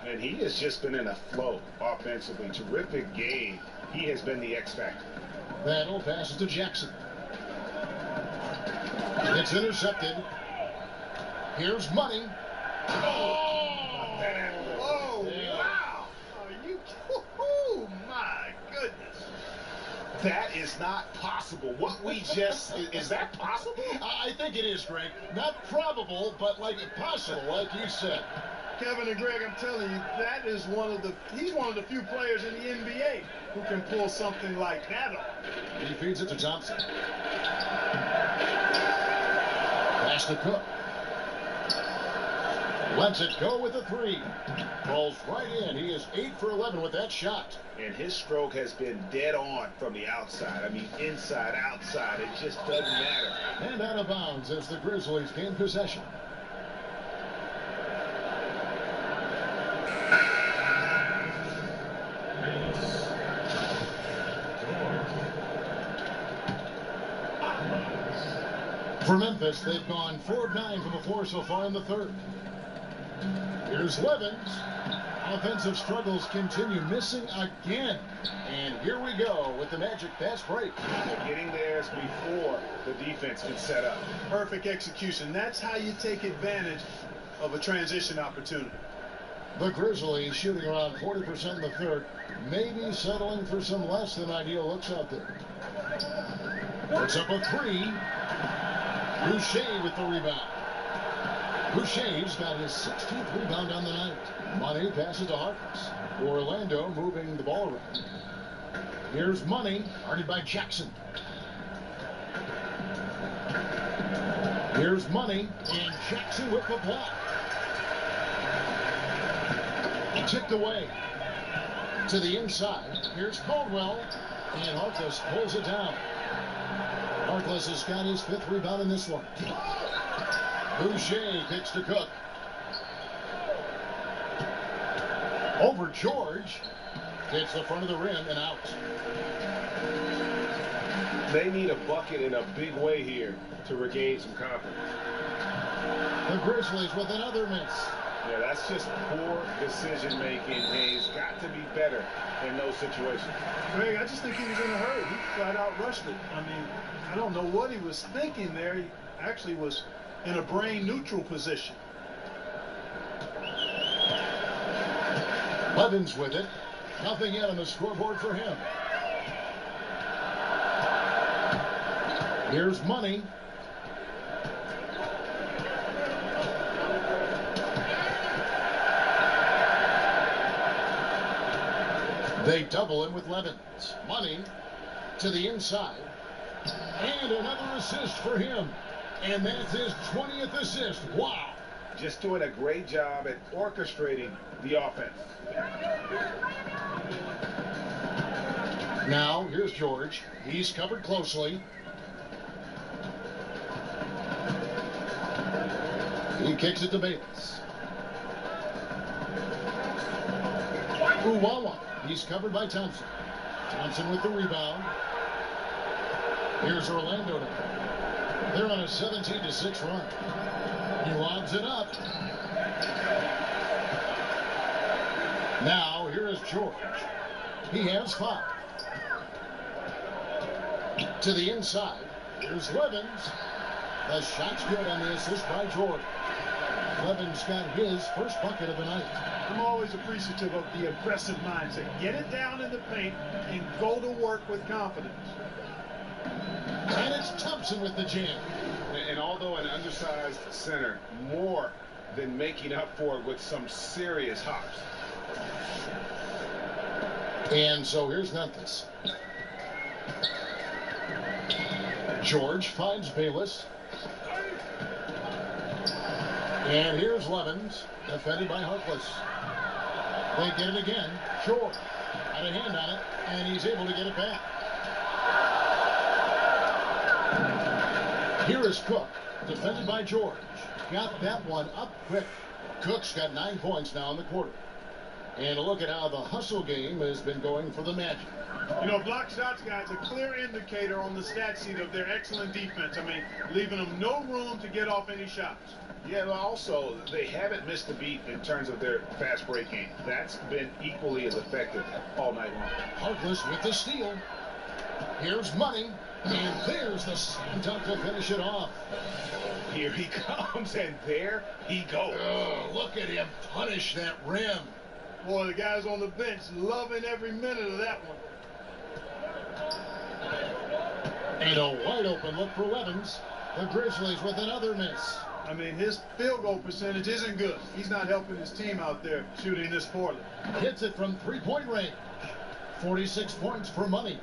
And he has just been in a flow offensively. Terrific game. He has been the X factor. Battle passes to Jackson. It's intercepted. Here's Money. Oh! Oh, Yeah. wow. Are you? Oh, my goodness. That is not possible. What we just, is that possible? I think it is, Greg. Not probable, but like possible, like you said. Kevin and Greg, I'm telling you, that is he's one of the few players in the NBA who can pull something like that off. He feeds it to Thompson. Pass to Cook. Lets it go with a 3. Falls right in. He is 8 for 11 with that shot. And his stroke has been dead on from the outside. I mean, inside, outside, it just doesn't matter. And out of bounds as the Grizzlies gain possession. For Memphis, they've gone 4 of 9 from the floor so far in the third. Here's Levens. Offensive struggles continue, missing again. And here we go with the Magic fast break. They're getting theirs before the defense can set up. Perfect execution. That's how you take advantage of a transition opportunity. The Grizzlies shooting around 40% in the third, maybe settling for some less than ideal looks out there. Puts up a 3. Boucher with the rebound. Boucher's got his 16th rebound on the night. Money passes to Harkless. Orlando moving the ball around. Here's Money, guarded by Jackson. Here's Money, and Jackson with the block. Tipped away to the inside. Here's Caldwell, and Harkless pulls it down. Harkless has got his 5th rebound in this one. Boucher kicks to Cook. Over George. Hits the front of the rim and out. They need a bucket in a big way here to regain some confidence. The Grizzlies with another miss. Yeah, that's just poor decision making. He's got to be better in those situations. Greg, I just think he was in a hurry. He flat out rushed it. I mean, I don't know what he was thinking there. He actually was in a brain neutral position. Levens with it. Nothing yet on the scoreboard for him. Here's Money. They double him with Levens. Money to the inside. And another assist for him. And that's his 20th assist. Wow. Just doing a great job at orchestrating the offense. Now, here's George. He's covered closely. He kicks it to Bayless. Uwawa. He's covered by Thompson. Thompson with the rebound. Here's Orlando now. They're on a 17-6 run. He lobs it up. Now, here is George. He has 5. To the inside. Here's Levens. The shot's good on the assist by George. Levens got his first bucket of the night. I'm always appreciative of the aggressive mindset. Get it down in the paint and go to work with confidence. And it's Thompson with the jam. And although an undersized center, more than making up for it with some serious hops. And so here's Memphis. George finds Bayless. And here's Levens, defended by Harkless. They get it again. George had a hand on it, and he's able to get it back. Here is Cook, defended by George. Got that one up quick. Cook's got 9 points now in the quarter. And a look at how the hustle game has been going for the Magic. You know, block shots, guys, a clear indicator on the stat sheet of their excellent defense. I mean, leaving them no room to get off any shots. Yeah, but also, they haven't missed a beat in terms of their fast break game. That's been equally as effective all night long. Harkless with the steal. Here's Money. And there's the slam dunk to finish it off. Here he comes, and there he goes. Oh, look at him punish that rim. Boy, the guys on the bench loving every minute of that one. And a wide open look for Levens. The Grizzlies with another miss. I mean, his field goal percentage isn't good. He's not helping his team out there shooting this poorly. Hits it from 3-point range. 46 points for Money.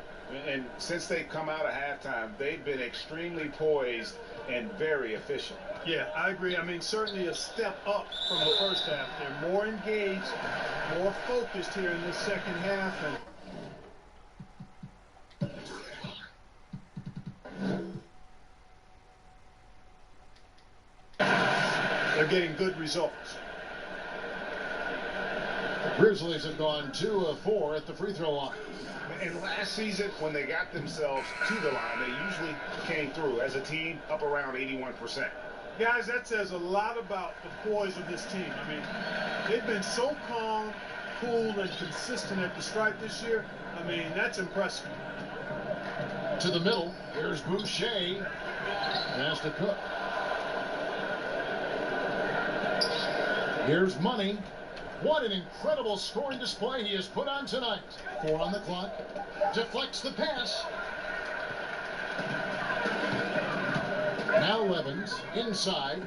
And since they've come out of halftime, they've been extremely poised and very efficient. Yeah, I agree. I mean, certainly a step up from the first half. They're more engaged, more focused here in this second half. And they're getting good results. The Grizzlies have gone 2 of 4 at the free throw line. And last season, when they got themselves to the line, they usually came through as a team up around 81%. Guys, that says a lot about the poise of this team. I mean, they've been so calm, cool, and consistent at the stripe this year. I mean, that's impressive. To the middle, here's Boucher. Pass to Cook. Here's Money. What an incredible scoring display he has put on tonight. 4 on the clock. Deflects the pass. Now Levens, inside.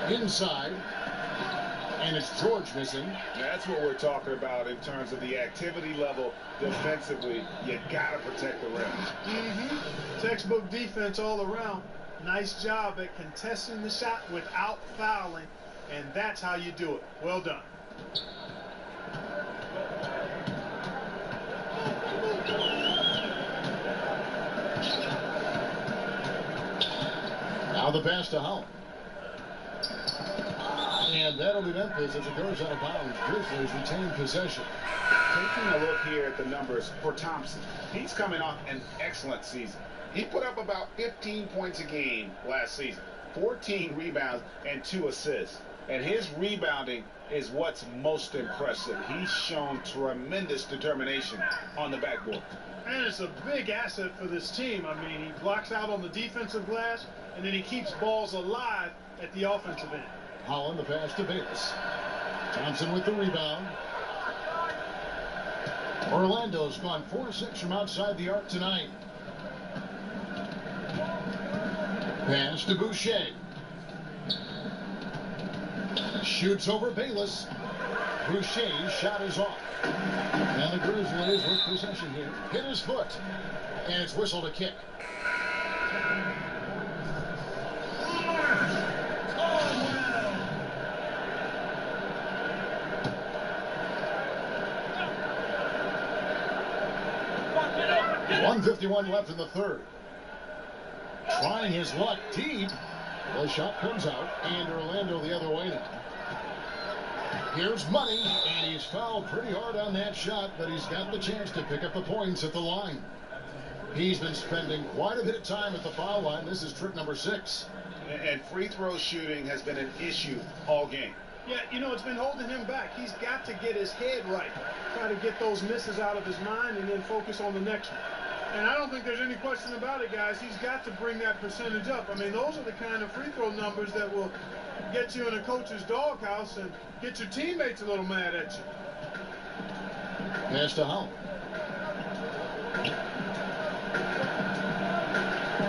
Inside. And it's George missing. That's what we're talking about in terms of the activity level defensively. You got to protect the rim. Textbook defense all around. Nice job at contesting the shot without fouling. And that's how you do it. Well done. Now the pass to Howell. And that'll be Memphis as it goes out of bounds. Grizzlies retain possession. Taking a look here at the numbers for Thompson. He's coming off an excellent season. He put up about 15 points a game last season. 14 rebounds and 2 assists. And his rebounding is what's most impressive. He's shown tremendous determination on the backboard. And it's a big asset for this team. I mean, he blocks out on the defensive glass, and then he keeps balls alive at the offensive end. Holland the pass to Bayless. Thompson with the rebound. Orlando's gone 4-6 from outside the arc tonight. Pass to Boucher. Shoots over Bayless. Boucher's shot is off. Now the Grizzlies with possession here. Hit his foot. And it's whistled a kick. .151 left in the third. Trying his luck deep. The shot comes out, and Orlando the other way now. Here's Money, and he's fouled pretty hard on that shot, but he's got the chance to pick up the points at the line. He's been spending quite a bit of time at the foul line. This is trick number 6. And free throw shooting has been an issue all game. Yeah, you know, it's been holding him back. He's got to get his head right. Try to get those misses out of his mind and then focus on the next one. And I don't think there's any question about it, guys. He's got to bring that percentage up. I mean, those are the kind of free throw numbers that will get you in a coach's doghouse and get your teammates a little mad at you. Pass to Howell.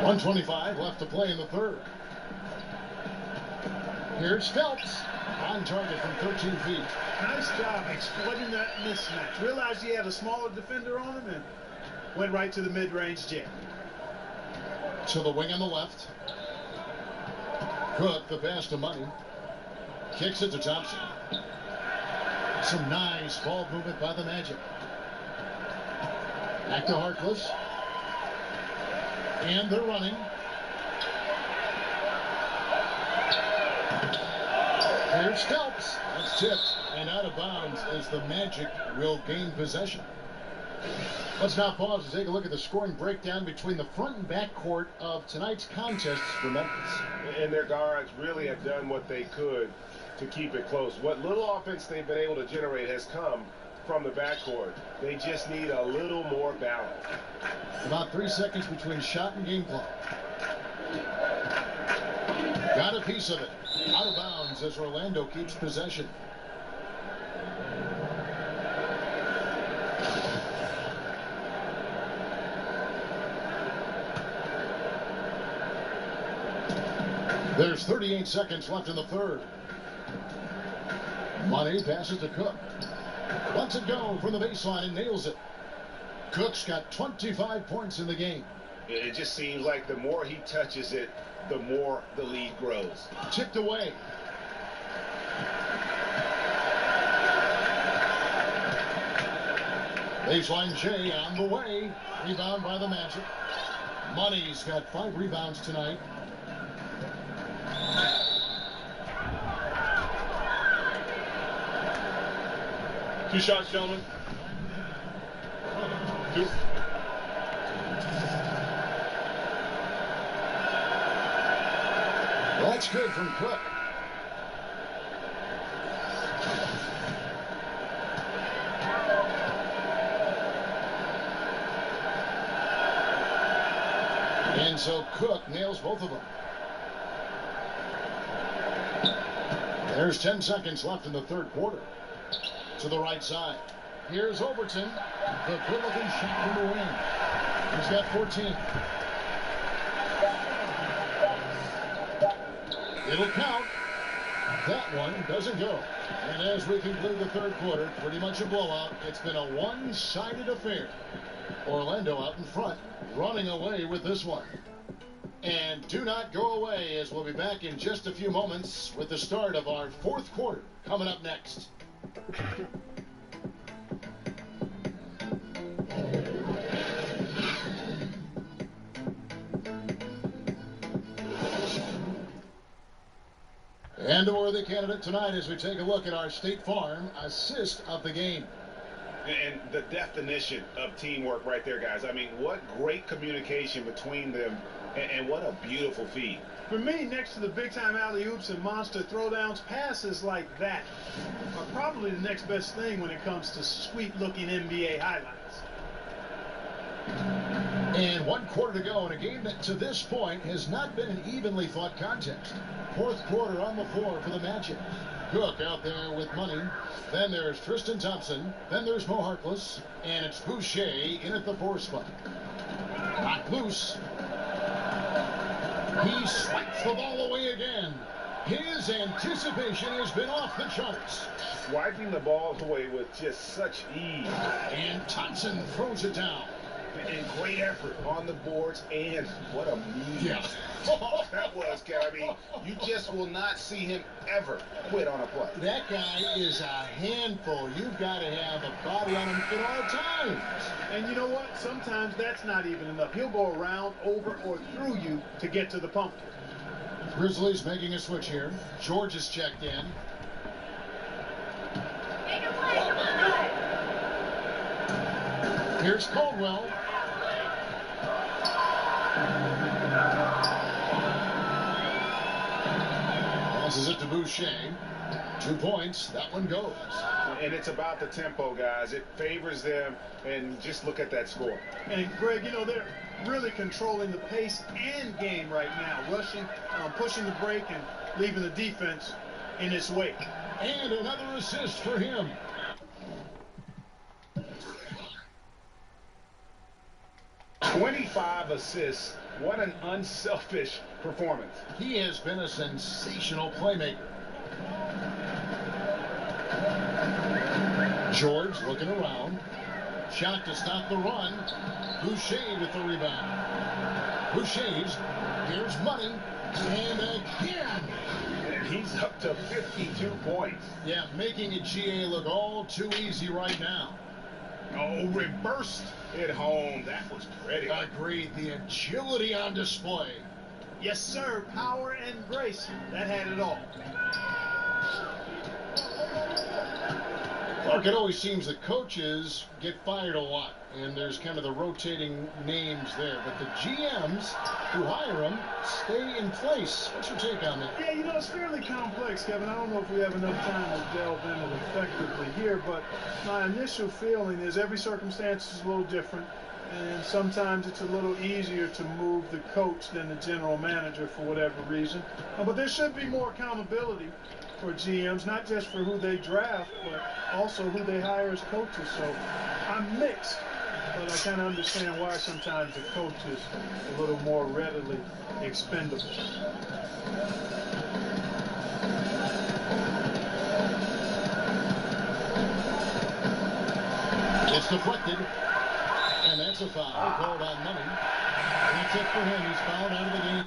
1:25 left to play in the third. Here's Phelps on target from 13 feet. Nice job exploiting that mismatch. Realized he had a smaller defender on him and went right to the mid-range jam. To the wing on the left. Cook, the pass to Money. Kicks it to Thompson. Some nice ball movement by the Magic. Back to Harkless. And they're running. Here's Phelps. That's tipped and out of bounds as the Magic will gain possession. Let's now pause and take a look at the scoring breakdown between the front and back court of tonight's contests for Memphis. And their guards really have done what they could to keep it close. What little offense they've been able to generate has come from the backcourt. They just need a little more balance. About 3 seconds between shot and game clock. Got a piece of it. Out of bounds as Orlando keeps possession. There's 38 seconds left in the third. Money passes to Cook. Lets it go from the baseline and nails it. Cook's got 25 points in the game. It just seems like the more he touches it, the more the lead grows. Tipped away. Baseline J on the way. Rebound by the Magic. Money's got 5 rebounds tonight. Two shots, gentlemen. Two. That's good from Cook. And so Cook nails both of them. There's 10 seconds left in the third quarter. To the right side. Here's Overton. The good-looking shot from the wing. He's got 14. It'll count. That one doesn't go. And as we conclude the third quarter, pretty much a blowout. It's been a one-sided affair. Orlando out in front, running away with this one. And do not go away, as we'll be back in just a few moments with the start of our fourth quarter coming up next. And a worthy candidate tonight as we take a look at our State Farm assist of the game. And the definition of teamwork right there, guys. I mean, what great communication between them, and what a beautiful feed. For me, next to the big-time alley-oops and monster throwdowns, passes like that are probably the next best thing when it comes to sweet-looking NBA highlights. And 1 quarter to go in a game that to this point has not been an evenly fought contest. Fourth quarter on the floor for the Magic. Cook out there with Money. Then there's Tristan Thompson. Then there's Mo Harkless. And it's Boucher in at the 4 spot. Knocked loose. He swipes the ball away again. His anticipation has been off the charts. Swiping the ball away with just such ease. And Thompson throws it down. And great effort on the boards, and what a move. Yeah. That was, I mean, you just will not see him ever quit on a play. That guy is a handful. You've got to have a body on him at all times. And you know what? Sometimes that's not even enough. He'll go around, over, or through you to get to the pumpkin. Grizzlies making a switch here. George is checked in. Here's Caldwell. Passes it to Boucher. 2 points. That one goes. And it's about the tempo, guys. It favors them, and just look at that score. And Greg, you know, they're really controlling the pace and game right now, rushing, pushing the break, and leaving the defense in its wake. And another assist for him. "25 assists. What an unselfish performance." He has been a sensational playmaker. George looking around. Shot to stop the run. Boucher with the rebound. Boucher's. Here's money. And again. And he's up to 52 points. Yeah, making a GA look all too easy right now. Oh, reversed it home. That was pretty. Agreed. The agility on display. Yes, sir. Power and grace. That had it all. Clark, it always seems that coaches get fired a lot, and there's kind of the rotating names there. But the GMs who hire them stay in place. What's your take on that? Yeah, you know, it's fairly complex, Kevin. I don't know if we have enough time to delve into it effectively here, but my initial feeling is every circumstance is a little different, and sometimes it's a little easier to move the coach than the general manager for whatever reason. But there should be more accountability for GMs, not just for who they draft, but also who they hire as coaches. So I'm mixed, but I kind of understand why sometimes the coach is a little more readily expendable. It's deflected, and that's a foul called on Money. That's it for him. He's fouled out of the game.